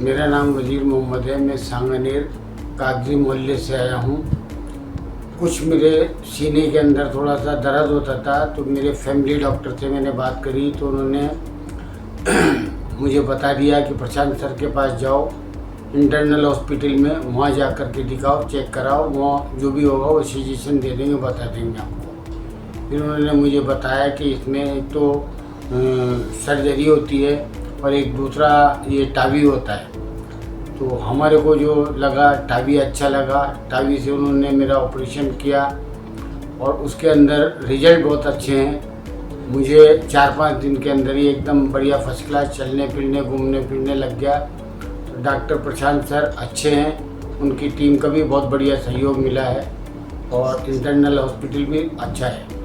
मेरा नाम वजीर मोहम्मद है। मैं सांगनेर कागजी मोहल्ले से आया हूँ। कुछ मेरे सीने के अंदर थोड़ा सा दर्द होता था, तो मेरे फैमिली डॉक्टर से मैंने बात करी तो उन्होंने मुझे बता दिया कि प्रशांत सर के पास जाओ, इंटरनल हॉस्पिटल में, वहाँ जा कर के दिखाओ, चेक कराओ, वहाँ जो भी होगा वो सजेशन दे देंगे, बता देंगे आपको। फिर उन्होंने मुझे बताया कि इसमें एक तो सर्जरी होती है और एक दूसरा ये टावी होता है। तो हमारे को जो लगा टावी अच्छा लगा, टावी से उन्होंने मेरा ऑपरेशन किया और उसके अंदर रिजल्ट बहुत अच्छे हैं। मुझे 4-5 दिन के अंदर ही एकदम बढ़िया फर्स्ट क्लास चलने फिरने घूमने फिरने लग गया। तो डॉक्टर प्रशांत सर अच्छे हैं, उनकी टीम का भी बहुत बढ़िया सहयोग मिला है और इंटरनल हॉस्पिटल भी अच्छा है।